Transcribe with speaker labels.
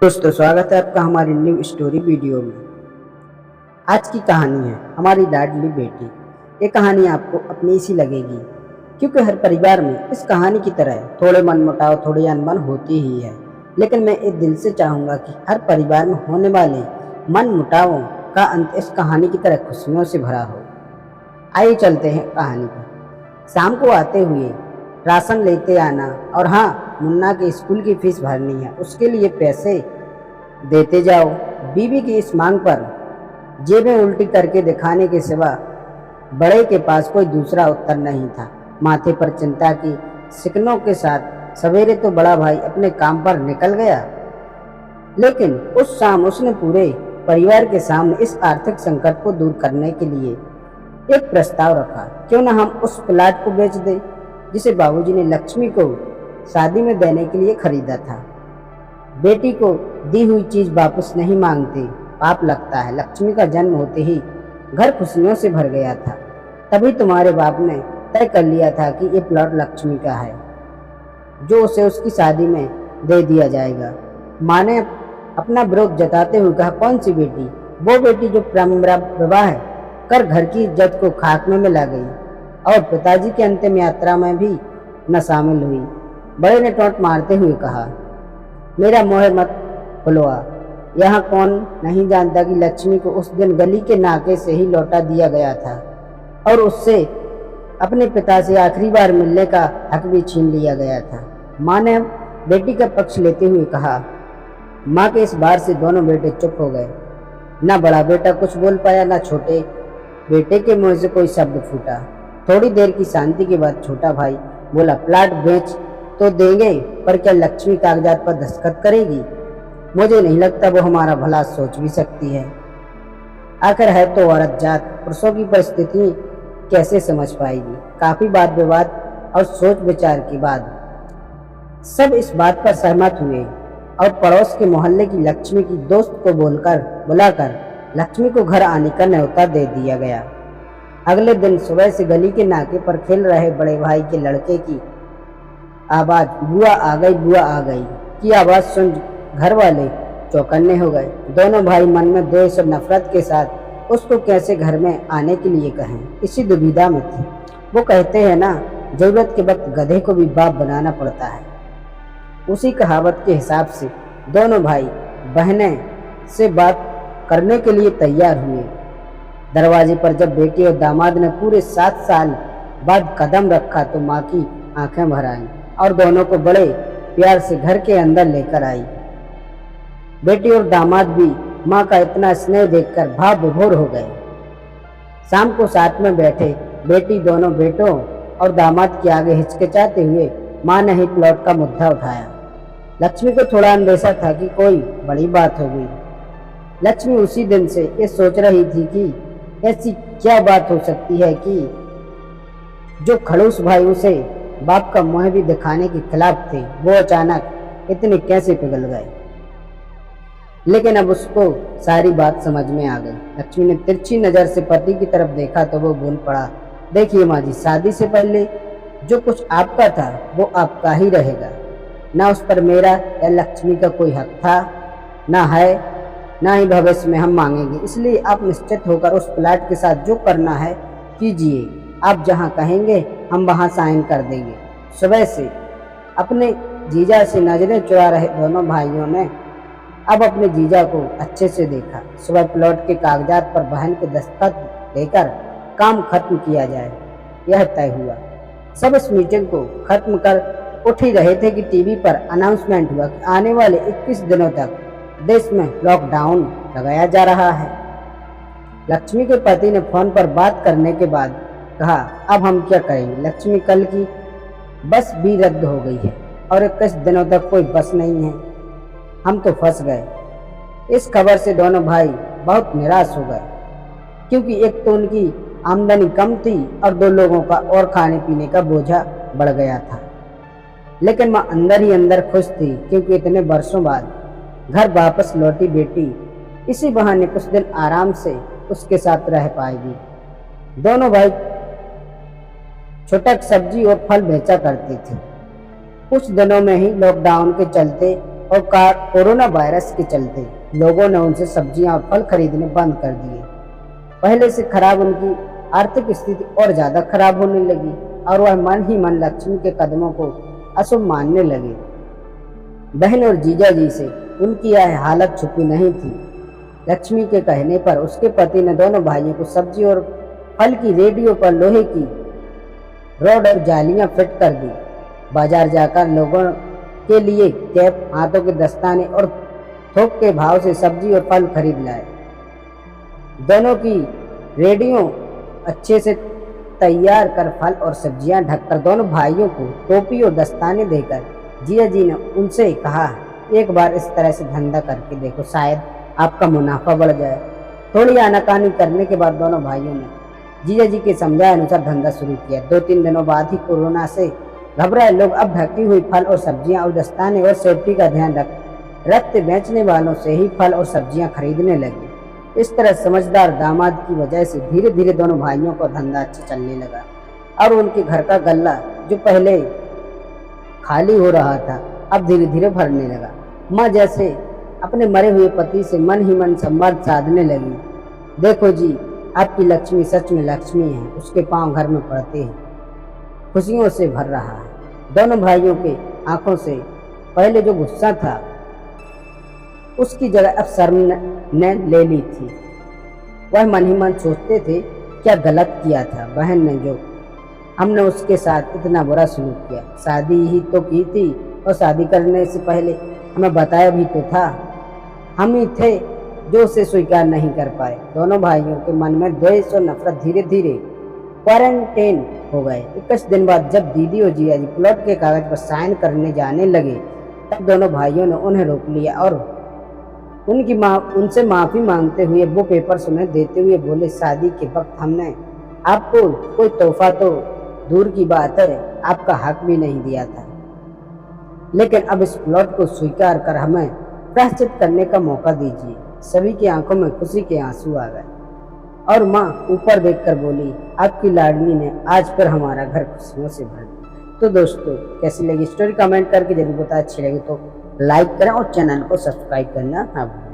Speaker 1: दोस्तों, स्वागत है आपका हमारी न्यू स्टोरी वीडियो में। आज की कहानी है हमारी लाडली बेटी। ये कहानी आपको अपनी सी लगेगी क्योंकि हर परिवार में इस कहानी की तरह थोड़े मनमुटाव, थोड़ी अनबन होती ही है। लेकिन मैं इस दिल से चाहूँगा कि हर परिवार में होने वाले मनमुटावों का अंत इस कहानी की तरह खुशियों से भरा हो। आइए चलते हैं कहानी पर। शाम को आते हुए राशन लेते आना और हाँ, मुन्ना के स्कूल की फीस भरनी है, उसके लिए पैसे देते जाओ। बीवी की इस मांग पर जेबें उल्टी करके दिखाने के सिवा बड़े के पास कोई दूसरा उत्तर नहीं था। माथे पर चिंता की शिकनों के साथ सवेरे तो बड़ा भाई अपने काम पर निकल गया, लेकिन उस शाम उसने पूरे परिवार के सामने इस आर्थिक संकट को दूर करने के लिए एक प्रस्ताव रखा। क्यों न हम उस प्लाट को बेच दें जिसे बाबूजी ने लक्ष्मी को शादी में देने के लिए खरीदा था। बेटी को दी हुई चीज वापस नहीं मांगते, पाप लगता है। लक्ष्मी का जन्म होते ही घर खुशियों से भर गया था। तभी तुम्हारे बाप ने तय कर लिया था कि ये प्लॉट लक्ष्मी का है, जो उसे उसकी शादी में दे दिया जाएगा। माँ ने अपना विरोध जताते हुए कहा, कौन सी बेटी? वो बेटी जो प्रेम विवाह कर घर की इज्जत को खाक में मिला गई और पिताजी की अंतिम यात्रा में भी न शामिल हुई। बड़े ने टोंट मारते हुए कहा, मेरा मोह मत खुलवा। यहाँ कौन नहीं जानता कि लक्ष्मी को उस दिन गली के नाके से ही लौटा दिया गया था और उससे अपने पिता से आखिरी बार मिलने का हक भी छीन लिया गया था। माँ ने बेटी का पक्ष लेते हुए कहा। माँ के इस बार से दोनों बेटे चुप हो गए। न बड़ा बेटा कुछ बोल पाया, न छोटे बेटे के मुंह से कोई शब्द फूटा। थोड़ी देर की शांति के बाद छोटा भाई बोला, प्लाट बेच तो देंगे, पर क्या लक्ष्मी कागजात पर दस्तखत करेगी? मुझे नहीं लगता वो हमारा भला सोच भी सकती है। आखिर है तो औरत जात, पुरुषों की परिस्थिति कैसे समझ पाएगी? काफी वाद विवाद और सोच विचार के बाद सब इस बात पर सहमत हुए और पड़ोस के मोहल्ले की लक्ष्मी की दोस्त को बुलाकर लक्ष्मी को घर आने का न्योता दे दिया गया। अगले दिन सुबह से गली के नाके पर खेल रहे बड़े भाई के लड़के की आवाज, बुआ आ गई, बुआ आ गई की आवाज सुन घर वाले चौकन्ने हो गए। दोनों भाई मन में द्वेष और नफरत के साथ उसको कैसे घर में आने के लिए कहें, इसी दुविधा में थे। वो कहते हैं ना, जरूरत के वक्त गधे को भी बाप बनाना पड़ता है। उसी कहावत के हिसाब से दोनों भाई बहनें से बात करने के लिए तैयार हुए। दरवाजे पर जब बेटी और दामाद ने पूरे 7 साल बाद कदम रखा तो माँ की आंखें भर आईं और दोनों को बड़े प्यार से घर के अंदर लेकर आई। बेटी और दामाद भी माँ का इतना स्नेह देखकर भाव विभोर हो गए। शाम को साथ में बैठे बेटी दोनों बेटों और दामाद के आगे हिचकिचाते हुए माँ ने ही प्लॉट का मुद्दा उठाया। लक्ष्मी को थोड़ा अंदेशा था कि कोई बड़ी बात हो गई। लक्ष्मी उसी दिन से ये सोच रही थी कि ऐसी क्या बात हो सकती है कि जो खड़ूस भाई उसे बाप का मुंह भी दिखाने के खिलाफ थे, वो अचानक इतने कैसे पिघल गए। लेकिन अब उसको सारी बात समझ में आ गई। लक्ष्मी ने तिरछी नजर से पति की तरफ देखा तो वो बोल पड़ा, देखिए माँ जी, शादी से पहले जो कुछ आपका था वो आपका ही रहेगा। ना उस पर मेरा या लक्ष्मी का कोई हक था, ना है, ना ही भविष्य में हम मांगेंगे। इसलिए आप निश्चित होकर उस प्लाट के साथ जो करना है कीजिए। आप जहाँ कहेंगे हम वहाँ साइन कर देंगे। सुबह से अपने जीजा से नजरें चुरा रहे दोनों भाइयों ने अब अपने जीजा को अच्छे से देखा। सुबह प्लॉट के कागजात पर बहन के दस्तखत देकर काम खत्म किया जाए, यह तय हुआ। सब इस मीटिंग को खत्म कर उठ ही रहे थे कि टीवी पर अनाउंसमेंट हुआ कि आने वाले 21 दिनों तक देश में लॉकडाउन लगाया जा रहा है। लक्ष्मी के पति ने फोन पर बात करने के बाद कहा, अब हम क्या करेंगे? लक्ष्मी कल की बस भी रद्द हो गई है और 21 दिनों तक कोई बस नहीं है। हम तो फंस गए। इस खबर से दोनों भाई बहुत निराश हो गए, क्योंकि एक तो उनकी आमदनी कम थी और 2 लोगों का और खाने पीने का बोझा बढ़ गया था। लेकिन माँ अंदर ही अंदर खुश थी, क्योंकि इतने वर्षों बाद घर वापस लौटी बेटी इसी बहाने कुछ दिन आराम से उसके साथ रह पाएगी। दोनों भाई छुटक सब्जी और फल बेचा करते थे। कुछ दिनों में ही लॉकडाउन के चलते और कोरोना वायरस के चलते लोगों ने उनसे सब्जियां और फल खरीदने बंद कर दिए। पहले से खराब उनकी आर्थिक स्थिति और ज्यादा खराब होने लगी और वह मन ही मन लक्ष्मी के कदमों को अशुभ मानने लगे। बहन और जीजा जी से उनकी यह हालत छुपी नहीं थी। लक्ष्मी के कहने पर उसके पति ने दोनों भाइयों को सब्जी और फल की रेडियो पर लोहे की रॉड और जालियां फिट कर दी। बाजार जाकर लोगों के लिए कैप, हाथों के दस्ताने और थोक के भाव से सब्जी और फल खरीद लाए। दोनों की रेडियो अच्छे से तैयार कर फल और सब्जियां ढककर दोनों भाइयों को टोपी और दस्ताने देकर जिया जी ने उनसे कहा, एक बार इस तरह से धंधा करके देखो, शायद आपका मुनाफा बढ़ जाए। थोड़ी आनाकानी करने के बाद दोनों भाइयों ने जिया जी के समझाए अनुसार धंधा शुरू किया। 2-3 दिनों बाद ही कोरोना से घबराए लोग अब ढकी हुई फल और सब्जियां और दस्ताने और सेफ्टी का ध्यान रखते बेचने वालों से ही फल और सब्जियां खरीदने लगे। इस तरह समझदार दामाद की वजह से धीरे धीरे दोनों भाइयों का धंधा अच्छा चलने लगा और उनके घर का गल्ला जो पहले खाली हो रहा था अब धीरे धीरे भरने लगा। माँ जैसे अपने मरे हुए पति से मन ही मन संवाद साधने लगी। देखो जी, आपकी लक्ष्मी सच में लक्ष्मी है, उसके पांव घर में पड़ते हैं, खुशियों से भर रहा है। दोनों भाइयों के आंखों से पहले जो गुस्सा था उसकी जगह अब शर्म ने ले ली थी। वह मन ही मन सोचते थे, क्या गलत किया था बहन ने जो हमने उसके साथ इतना बुरा सलूक किया। शादी ही तो की थी और शादी करने से पहले हमें बताया भी तो था। हम ही थे जो उसे स्वीकार नहीं कर पाए। दोनों भाइयों के मन में द्वेष और नफरत धीरे धीरे क्वारंटाइन हो गए। 21 दिन बाद जब दीदी और जिया जी प्लॉट के कागज पर साइन करने जाने लगे तब दोनों भाइयों ने उन्हें रोक लिया और उनसे माफी मांगते हुए वो पेपर उन्हें देते हुए बोले, शादी के वक्त हमने आपको कोई तोहफा तो दूर की बात है, आपका हक भी नहीं दिया था, लेकिन अब इस प्लॉट को स्वीकार कर हमें प्रायश्चित करने का मौका दीजिए। सभी की आंखों में खुशी के आंसू आ गए और माँ ऊपर देखकर बोली, आपकी लाडली ने आज फिर हमारा घर खुशियों से भर दिया। तो दोस्तों, कैसी लगी स्टोरी कमेंट करके जरूर बताएं। अच्छी लगी तो लाइक करें और चैनल को सब्सक्राइब करना ना भूलें।